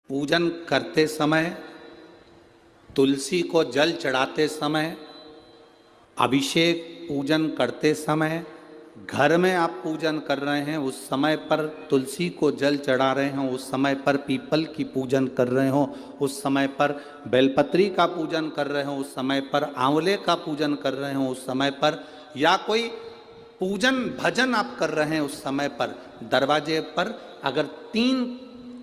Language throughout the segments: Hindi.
पूजन करते समय, तुलसी को जल चढ़ाते समय, अभिषेक पूजन करते समय, घर में आप पूजन कर रहे हैं उस समय पर तुलसी को जल चढ़ा रहे हो, उस समय पर पीपल की पूजन कर रहे हो, उस समय पर बेलपत्री का पूजन कर रहे हो, उस समय पर आंवले का पूजन कर रहे हो, उस समय पर या कोई पूजन भजन आप कर रहे हैं उस समय पर दरवाजे पर अगर 3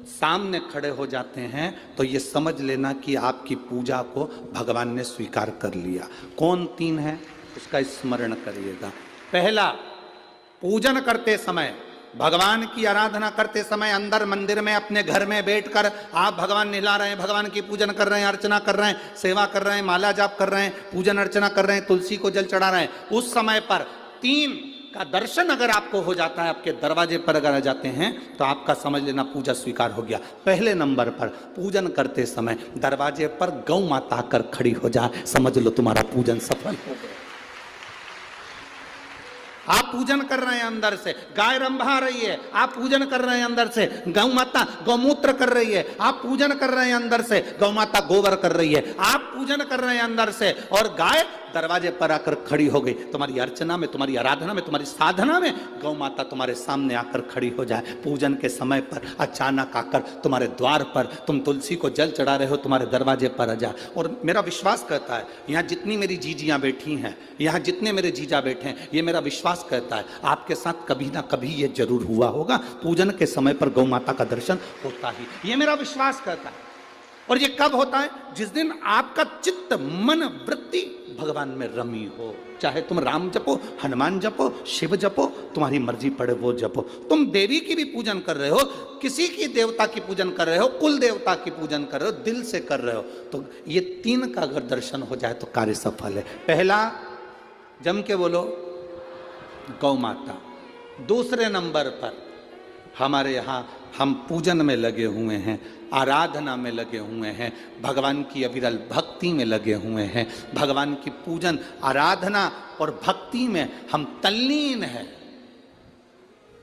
सामने खड़े हो जाते हैं तो ये समझ लेना कि आपकी पूजा को भगवान ने स्वीकार कर लिया। कौन 3 है उसका स्मरण करिएगा। पहला, पूजन करते समय, भगवान की आराधना करते समय अंदर मंदिर में अपने घर में बैठकर आप भगवान नहला रहे हैं, भगवान की पूजन कर रहे हैं, अर्चना कर रहे हैं, सेवा कर रहे हैं, माला जाप कर रहे हैं, पूजन अर्चना कर रहे हैं, तुलसी को जल चढ़ा रहे हैं, उस समय पर 3 का दर्शन अगर आपको हो जाता है, आपके दरवाजे पर अगर आ जाते हैं तो आपका समझ लेना पूजा स्वीकार हो गया। पहले नंबर पर पूजन करते समय दरवाजे पर गौ माता आकर खड़ी हो जाए, समझ लो तुम्हारा पूजन सफल हो गया। आप पूजन कर रहे हैं अंदर से, गाय रंभा रही है, आप पूजन कर रहे हैं अंदर से, गौ माता गौमूत्र कर रही है, आप पूजन कर रहे हैं अंदर से, गौ माता गोबर कर रही है, आप पूजन कर रहे हैं अंदर से और गाय दरवाजे पर आकर खड़ी हो गई। तुम्हारी अर्चना में, तुम्हारी आराधना में, तुम्हारी साधना में गौ माता तुम्हारे सामने आकर खड़ी हो जाए। पूजन के समय पर अचानक आकर तुम्हारे द्वार पर, तुम तुलसी को जल चढ़ा रहे हो, तुम्हारे दरवाजे पर आ जाए। और मेरा विश्वास कहता है, यहाँ जितनी मेरी जीजियाँ बैठी हैं, यहाँ जितने मेरे जीजा बैठे हैं, ये मेरा विश्वास कहता है आपके साथ कभी ना कभी ये जरूर हुआ होगा, पूजन के समय पर गौ माता का दर्शन होता ही, ये मेरा विश्वास कहता है। और ये कब होता है? जिस दिन आपका चित्त, मन, वृत्ति भगवान में रमी हो। चाहे तुम राम जपो, हनुमान जपो, शिव जपो, तुम्हारी मर्जी पड़े वो जपो। तुम देवी की भी पूजन कर रहे हो, किसी की देवता की पूजन कर रहे हो, कुल देवता की पूजन कर रहे हो, दिल से कर रहे हो, तो ये 3 का अगर दर्शन हो जाए तो कार्य सफल है। पहला, जम के बोलो, गौ माता। दूसरे नंबर पर हमारे यहाँ हम पूजन में लगे हुए हैं, आराधना में लगे हुए हैं, भगवान की अविरल भक्ति में लगे हुए हैं, भगवान की पूजन, आराधना और भक्ति में हम तल्लीन हैं।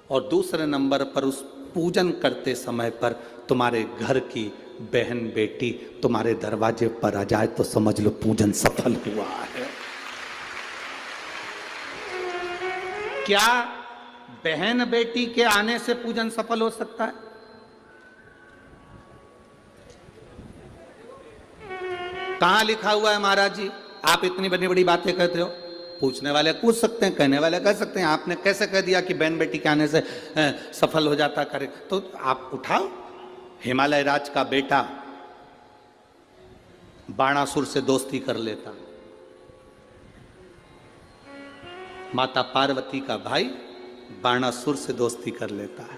और दूसरे नंबर पर उस पूजन करते समय पर तुम्हारे घर की बहन बेटी तुम्हारे दरवाजे पर आ जाए तो समझ लो पूजन सफल हुआ है। क्या बहन बेटी के आने से पूजन सफल हो सकता है? कहां लिखा हुआ है महाराज जी? आप इतनी बड़ी बड़ी बातें कहते हो। पूछने वाले पूछ सकते हैं, कहने वाले कह सकते हैं, आपने कैसे कह दिया कि बहन बेटी के आने से सफल हो जाता करे? तो आप उठाओ, हिमालय राज का बेटा बाणासुर से दोस्ती कर लेता, माता पार्वती का भाई बाणासुर से दोस्ती कर लेता है,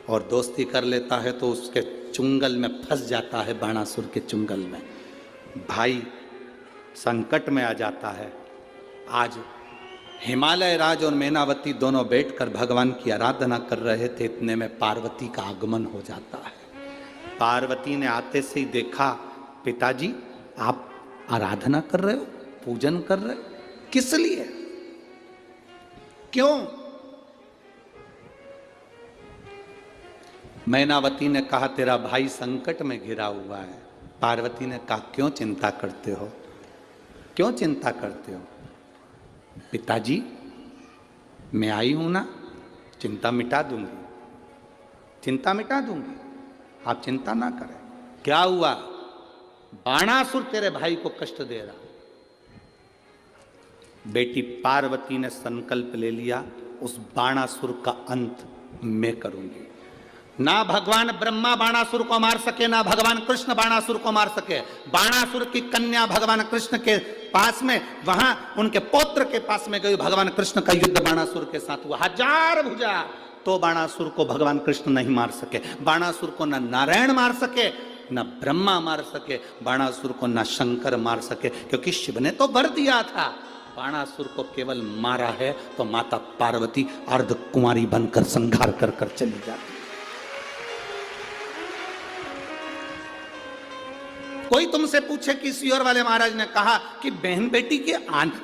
और दोस्ती कर लेता है तो उसके चुंगल में फंस जाता है, बाणासुर के चुंगल में। भाई संकट में आ जाता है। आज हिमालय राज और मैनावती दोनों बैठकर भगवान की आराधना कर रहे थे, इतने में पार्वती का आगमन हो जाता है। पार्वती ने आते से ही देखा, पिताजी आप आराधना कर रहे हो, पूजन कर रहे हो, किस लिए, क्यों? मैनावती ने कहा तेरा भाई संकट में घिरा हुआ है। पार्वती ने कहा क्यों चिंता करते हो, क्यों चिंता करते हो? पिताजी मैं आई हूं ना, चिंता मिटा दूंगी, चिंता मिटा दूंगी, आप चिंता ना करें। क्या हुआ? बाणासुर तेरे भाई को कष्ट दे रहा। बेटी पार्वती ने संकल्प ले लिया, उस बाणासुर का अंत मैं करूंगी। ना भगवान ब्रह्मा बाणासुर को मार सके, ना भगवान कृष्ण बाणासुर को मार सके। बाणासुर की कन्या भगवान कृष्ण के पास में, वहां उनके पौत्र के पास में गई, भगवान कृष्ण का युद्ध बाणासुर के साथ हुआ, 1000 भुजा, तो बाणासुर को भगवान कृष्ण नहीं मार सके। बाणासुर को न नारायण मार सके, न ब्रह्मा मार सके, बाणासुर को न शंकर मार सके, क्योंकि शिव ने तो वर दिया था। बाणासुर को केवल मारा है तो माता पार्वती अर्ध कुंवारी बनकर संहार कर कर चली जाती। कोई तुमसे पूछे कि सियोर वाले महाराज ने कहा कि बहन बेटी के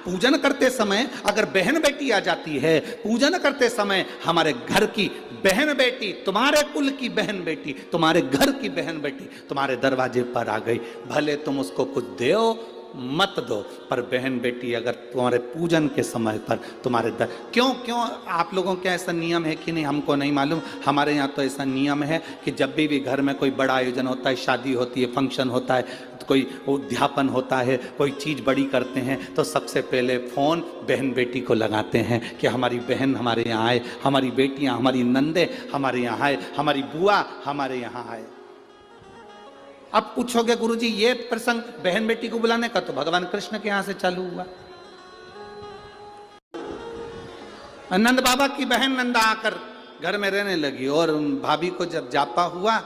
पूजन करते समय अगर बहन बेटी आ जाती है, पूजन करते समय हमारे घर की बहन बेटी, तुम्हारे कुल की बहन बेटी, तुम्हारे घर की बहन बेटी तुम्हारे दरवाजे पर आ गई, भले तुम उसको कुछ दो मत दो, पर बहन बेटी अगर तुम्हारे पूजन के समय पर तुम्हारे क्यों आप लोगों के ऐसा नियम है कि नहीं हमको नहीं मालूम, हमारे यहाँ तो ऐसा नियम है कि जब भी घर में कोई बड़ा आयोजन होता है, शादी होती है, फंक्शन होता है, कोई उद्यापन होता है, कोई चीज़ बड़ी करते हैं, तो सबसे पहले फ़ोन बहन बेटी को लगाते हैं कि हमारी बहन हमारे यहाँ आए, हमारी बेटियाँ, हमारी नंदे हमारे यहाँ आए, हमारी बुआ हमारे यहाँ आए। अब पूछोगे गुरुजी ये प्रसंग बहन बेटी को बुलाने का तो भगवान कृष्ण के यहां से चालू हुआ। नंद बाबा की बहन नंदा आकर घर में रहने लगी और भाभी को जब जापा हुआ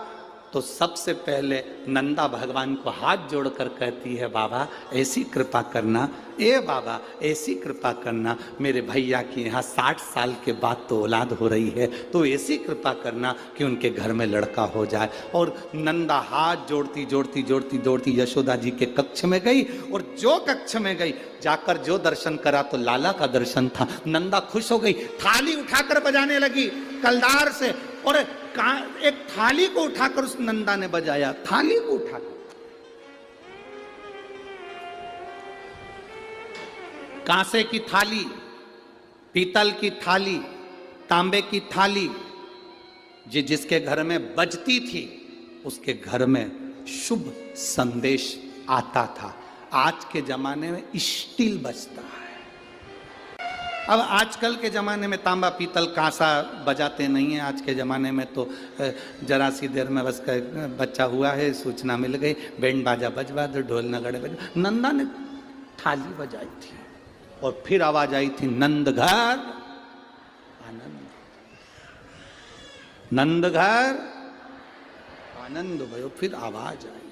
तो सबसे पहले नंदा भगवान को हाथ जोड़कर कहती है, बाबा ऐसी कृपा करना, ए बाबा ऐसी कृपा करना, मेरे भैया के यहाँ 60 साल के बाद तो औलाद हो रही है, तो ऐसी कृपा करना कि उनके घर में लड़का हो जाए। और नंदा हाथ जोड़ती जोड़ती जोड़ती जोड़ती यशोदा जी के कक्ष में गई, और जो कक्ष में गई जाकर जो दर्शन करा तो लाला का दर्शन था। नंदा खुश हो गई, थाली उठाकर बजाने लगी कलदार से, और एक थाली को उठाकर उस नंदा ने बजाया, थाली को उठाकर। कांसे की थाली, पीतल की थाली, तांबे की थाली, जिसके घर में बजती थी उसके घर में शुभ संदेश आता था। आज के जमाने में स्टील बजता है। अब आजकल के ज़माने में तांबा पीतल कांसा बजाते नहीं हैं। आज के ज़माने में तो जरा सी देर में बस बच्चा हुआ है, सूचना मिल गई, बैंड बाजा बजवा दो, ढोल नगाड़े बजवा। नंदा ने थाली बजाई थी और फिर आवाज आई थी, नंद घर आनंद, नंद घर आनंद भयो। फिर आवाज आई।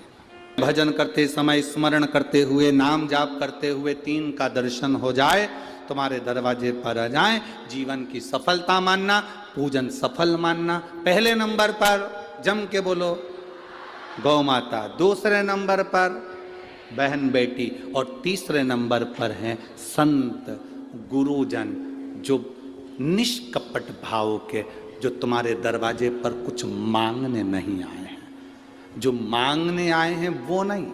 भजन करते समय स्मरण करते हुए, नाम जाप करते हुए 3 का दर्शन हो जाए, तुम्हारे दरवाजे पर आ जाए, जीवन की सफलता मानना, पूजन सफल मानना। पहले नंबर पर जम के बोलो गौ माता, दूसरे नंबर पर बहन बेटी, और तीसरे नंबर पर हैं संत गुरुजन, जो निष्कपट भाव के, जो तुम्हारे दरवाजे पर कुछ मांगने नहीं आए हैं। जो मांगने आए हैं वो नहीं,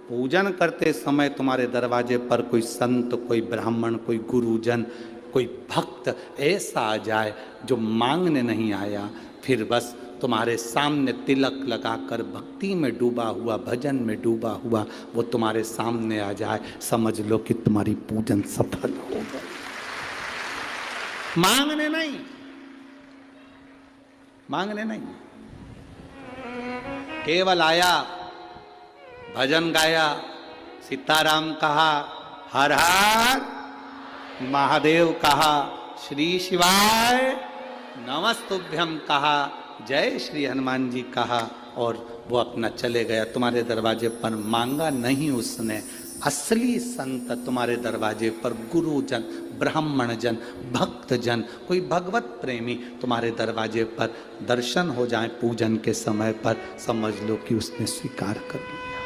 पूजन करते समय तुम्हारे दरवाजे पर कोई संत, कोई ब्राह्मण, कोई गुरुजन, कोई भक्त ऐसा आ जाए जो मांगने नहीं आया, फिर बस तुम्हारे सामने तिलक लगाकर भक्ति में डूबा हुआ, भजन में डूबा हुआ वो तुम्हारे सामने आ जाए, समझ लो कि तुम्हारी पूजन सफल हो गई। मांगने नहीं, मांगने नहीं, केवल आया, भजन गाया, सीताराम कहा, हर हर महादेव कहा, श्री शिवाय नमस्तुभ्यम कहा, जय श्री हनुमान जी कहा, और वो अपना चले गया। तुम्हारे दरवाजे पर मांगा नहीं उसने। असली संत तुम्हारे दरवाजे पर गुरुजन, ब्राह्मण जन, भक्त जन, कोई भगवत प्रेमी तुम्हारे दरवाजे पर दर्शन हो जाए पूजन के समय पर, समझ लो कि उसने स्वीकार कर लिया।